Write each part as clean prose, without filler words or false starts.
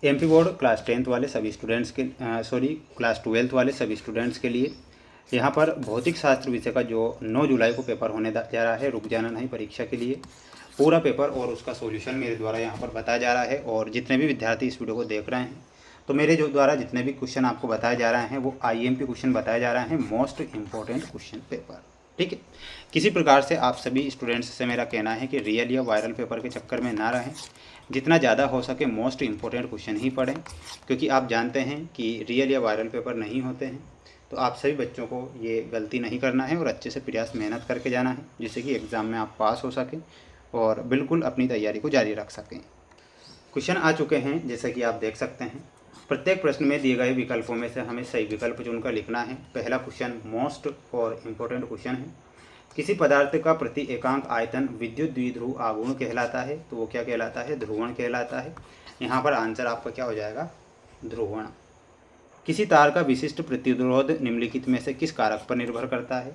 MP board class 10th वाले सभी students के क्लास 12th वाले सभी स्टूडेंट्स के लिए यहाँ पर भौतिक शास्त्र विषय का जो 9 जुलाई को पेपर होने जा रहा है, रुक जाना नहीं परीक्षा के लिए, पूरा पेपर और उसका सॉल्यूशन मेरे द्वारा यहाँ पर बताया जा रहा है। और जितने भी विद्यार्थी इस वीडियो को देख रहे हैं, तो मेरे जो द्वारा जितने भी क्वेश्चन आपको बताए जा रहे हैं वो आईएमपी क्वेश्चन बताए जा रहे हैं, मोस्ट इम्पोर्टेंट क्वेश्चन पेपर। ठीक है, किसी प्रकार से आप सभी स्टूडेंट्स से मेरा कहना है कि रियल या वायरल पेपर के चक्कर में ना रहें, जितना ज़्यादा हो सके मोस्ट इम्पोर्टेंट क्वेश्चन ही पढ़ें, क्योंकि आप जानते हैं कि रियल या वायरल पेपर नहीं होते हैं। तो आप सभी बच्चों को ये गलती नहीं करना है और अच्छे से प्रयास मेहनत करके जाना है, जिससे कि एग्ज़ाम में आप पास हो सकें और बिल्कुल अपनी तैयारी को जारी रख सकें। क्वेश्चन आ चुके हैं, जैसे कि आप देख सकते हैं। प्रत्येक प्रश्न में दिए गए विकल्पों में से हमें सही विकल्प चुनकर लिखना है। पहला क्वेश्चन मोस्ट और इम्पोर्टेंट क्वेश्चन है। किसी पदार्थ का प्रति एकांक आयतन विद्युत द्विध्रुव आघूर्ण कहलाता है, तो वो क्या कहलाता है? ध्रुवण कहलाता है। यहाँ पर आंसर आपका क्या हो जाएगा? ध्रुवण। किसी तार का विशिष्ट प्रतिरोध निम्नलिखित में से किस कारक पर निर्भर करता है?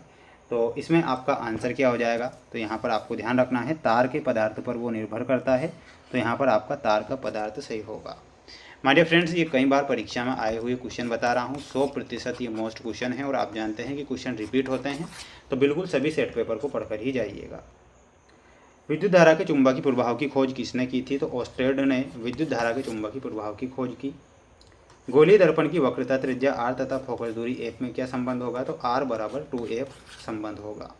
तो इसमें आपका आंसर क्या हो जाएगा? तो यहाँ पर आपको ध्यान रखना है, तार के पदार्थ पर वो निर्भर करता है, तो यहाँ पर आपका तार का पदार्थ सही होगा। माय डियर फ्रेंड्स, ये कई बार परीक्षा में आए हुए क्वेश्चन बता रहा हूँ, 100% ये मोस्ट क्वेश्चन है और आप जानते हैं कि क्वेश्चन रिपीट होते हैं, तो बिल्कुल सभी सेट पेपर को पढ़कर ही जाइएगा। विद्युत धारा के चुंबकीय प्रभाव की खोज किसने की थी? तो ऑस्टेड ने विद्युत धारा के चुंबकीय प्रभाव की खोज की। गोलीय दर्पण की वक्रता त्रिज्या r तथा फोकस दूरी f में क्या संबंध होगा? तो r बराबर 2f संबंध होगा।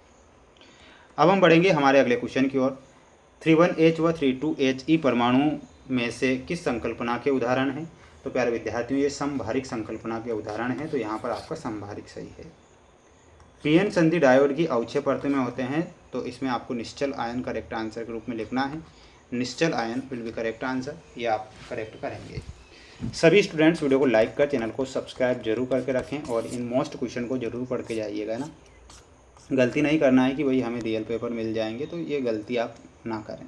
अब हम बढ़ेंगे हमारे अगले क्वेश्चन की ओर। 31H व 32He परमाणु में से किस संकल्पना के उदाहरण हैं? तो प्यारे विद्यार्थियों, ये समभारिक संकल्पना के उदाहरण हैं, तो यहाँ पर आपका समभारिक सही है। पीएन संधि डायोड की अवक्षय परत में होते हैं, तो इसमें आपको निश्चल आयन करेक्ट आंसर के रूप में लिखना है। निश्चल ion will be correct answer, ये आप करेक्ट करेंगे। सभी स्टूडेंट्स वीडियो को लाइक कर चैनल को सब्सक्राइब जरूर करके रखें और इन मोस्ट क्वेश्चन को जरूर पढ़ के जाइएगा ना। गलती नहीं करना है कि भाई हमें रियल पेपर मिल जाएंगे, तो ये गलती आप ना करें।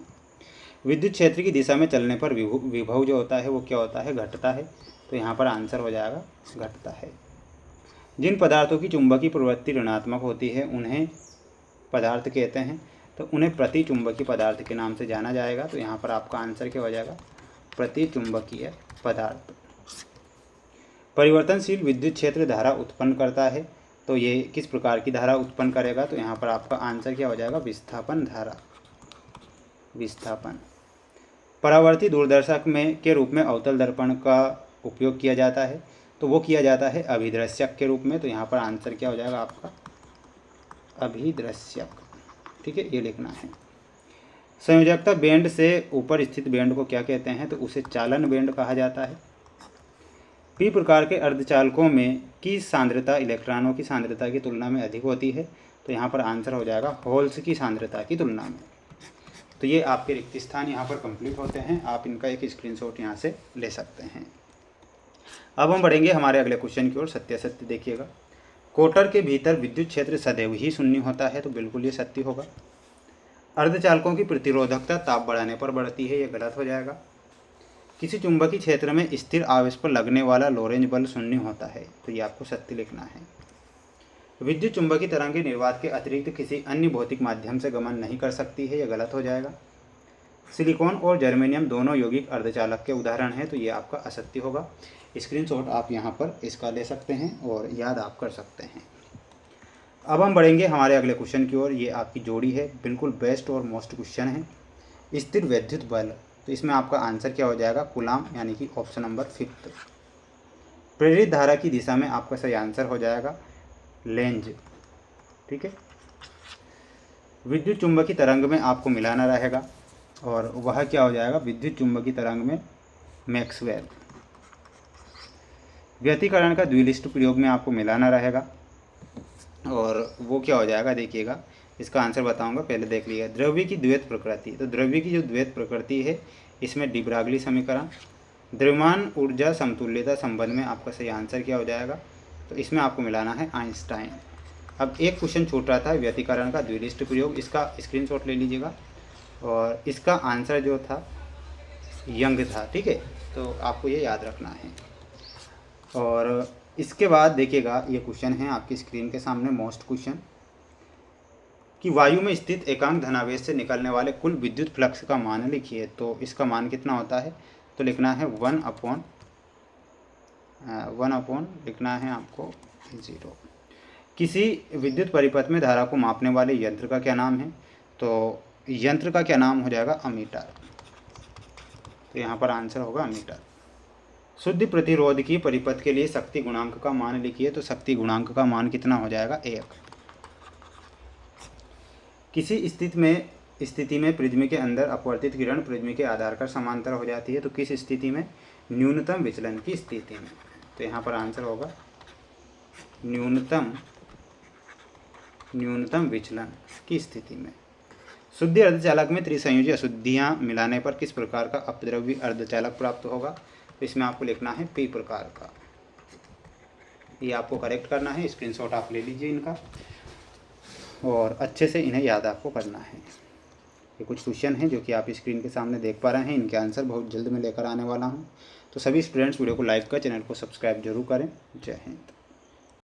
विद्युत क्षेत्र की दिशा में चलने पर विभव जो होता है वो क्या होता है? घटता है, तो यहाँ पर आंसर हो जाएगा घटता है। जिन पदार्थों की चुंबकीय प्रवृत्ति ऋणात्मक होती है उन्हें पदार्थ कहते हैं, तो उन्हें प्रतिचुंबकीय पदार्थ के नाम से जाना जाएगा, तो यहाँ पर आपका आंसर क्या हो जाएगा? प्रतिचुंबकीय पदार्थ। परिवर्तनशील विद्युत क्षेत्र धारा उत्पन्न करता है, तो ये किस प्रकार की धारा उत्पन्न करेगा? तो यहाँ पर आपका आंसर क्या हो जाएगा? विस्थापन धारा। विस्थापन। परावर्ती दूरदर्शक में के रूप में अवतल दर्पण का उपयोग किया जाता है, तो वो किया जाता है अभिदृश्यक के रूप में, तो यहाँ पर आंसर क्या हो जाएगा आपका? अभिदृश्यक। ठीक है, ये लिखना है। संयोजकता बैंड से ऊपर स्थित बैंड को क्या कहते हैं? तो उसे चालन बैंड कहा जाता है। पी प्रकार के अर्धचालकों में की सांद्रता इलेक्ट्रॉनों की सांद्रता की तुलना में अधिक होती है, तो यहाँ पर आंसर हो जाएगा होल्स की सांद्रता की तुलना में। तो ये आपके रिक्त स्थान यहाँ पर कंप्लीट होते हैं, आप इनका एक स्क्रीनशॉट यहाँ से ले सकते हैं। अब हम बढ़ेंगे हमारे अगले क्वेश्चन की ओर। सत्यासत्य देखिएगा। कोटर के भीतर विद्युत क्षेत्र सदैव ही शून्य होता है, तो बिल्कुल ये सत्य होगा। अर्धचालकों की प्रतिरोधकता ताप बढ़ाने पर बढ़ती है, ये गलत हो जाएगा। किसी चुंबकीय क्षेत्र में स्थिर आवेश पर लगने वाला लोरेंज बल शून्य होता है, तो ये आपको सत्य लिखना है। विद्युत चुंबकीय तरंगें निर्वात के अतिरिक्त किसी अन्य भौतिक माध्यम से गमन नहीं कर सकती है, यह गलत हो जाएगा। सिलिकॉन और जर्मेनियम दोनों यौगिक अर्धचालक के उदाहरण हैं, तो ये आपका असत्य होगा। स्क्रीनशॉट आप यहाँ पर इसका ले सकते हैं और याद आप कर सकते हैं। अब हम बढ़ेंगे हमारे अगले क्वेश्चन की ओर। ये आपकी जोड़ी है, बिल्कुल बेस्ट और मोस्ट क्वेश्चन है। स्थिर वैद्युत बल, तो इसमें आपका आंसर क्या हो जाएगा? कूलाम, यानी कि ऑप्शन नंबर 5। प्रेरित धारा की दिशा में आपका सही आंसर हो जाएगा लेंज। ठीक है, विद्युत चुंबकीय तरंग में आपको मिलाना रहेगा और वह क्या हो जाएगा? विद्युत चुंबकीय तरंग में मैक्सवेल। व्यतिकरण का द्विलिष्ट प्रयोग में आपको मिलाना रहेगा और वो क्या हो जाएगा? देखिएगा, इसका आंसर बताऊंगा, पहले देख लीजिए। द्रव्य की द्वैत प्रकृति, तो द्रव्य की जो द्वैत प्रकृति है इसमें डी ब्रागली समीकरण। द्रव्यमान ऊर्जा समतुल्यता संबंध में आपका सही आंसर क्या हो जाएगा? तो इसमें आपको मिलाना है आइंस्टाइन। अब एक क्वेश्चन छूट रहा था, व्यतिकरण का द्विलिष्ट प्रयोग, इसका स्क्रीनशॉट ले लीजिएगा और इसका आंसर जो था यंग था। ठीक है, तो आपको ये याद रखना है। और इसके बाद देखिएगा, ये क्वेश्चन है आपकी स्क्रीन के सामने, मोस्ट क्वेश्चन, कि वायु में स्थित एकांक धनावेश से निकलने वाले कुल विद्युत फ्लक्स का मान लिखिए। तो इसका मान कितना होता है? तो लिखना है 1/1 लिखना है आपको 0। किसी विद्युत परिपथ में धारा को मापने वाले यंत्र का क्या नाम है? तो यंत्र का क्या नाम हो जाएगा? अमीटर। तो यहाँ पर आंसर होगा अमीटर। शुद्ध प्रतिरोध की परिपथ के लिए शक्ति गुणांक का मान लिखिए। तो शक्ति गुणांक का मान कितना हो जाएगा? 1। किसी स्थिति में प्रिज्म के अंदर अपवर्तित किरण प्रिज्म के आधार पर समांतर हो जाती है। तो किस स्थिति में? न्यूनतम विचलन की स्थिति में। तो यहाँ पर आंसर होगा न्यूनतम विचलन की स्थिति में। शुद्ध अर्धचालक में त्रिसंयोजी अशुद्धियाँ मिलाने पर किस प्रकार का अपद्रव्य अर्धचालक प्राप्त होगा? तो इसमें आपको लिखना है P प्रकार का। ये आपको करेक्ट करना है, स्क्रीनशॉट आप ले लीजिए इनका और अच्छे से इन्हें याद आपको करना है। ये कुछ क्वेश्चन हैं जो कि आप स्क्रीन के सामने देख पा रहे हैं, इनके आंसर बहुत जल्द मैं लेकर आने वाला हूँ। तो सभी स्टूडेंट्स वीडियो को लाइक कर चैनल को सब्सक्राइब जरूर करें। जय हिंद।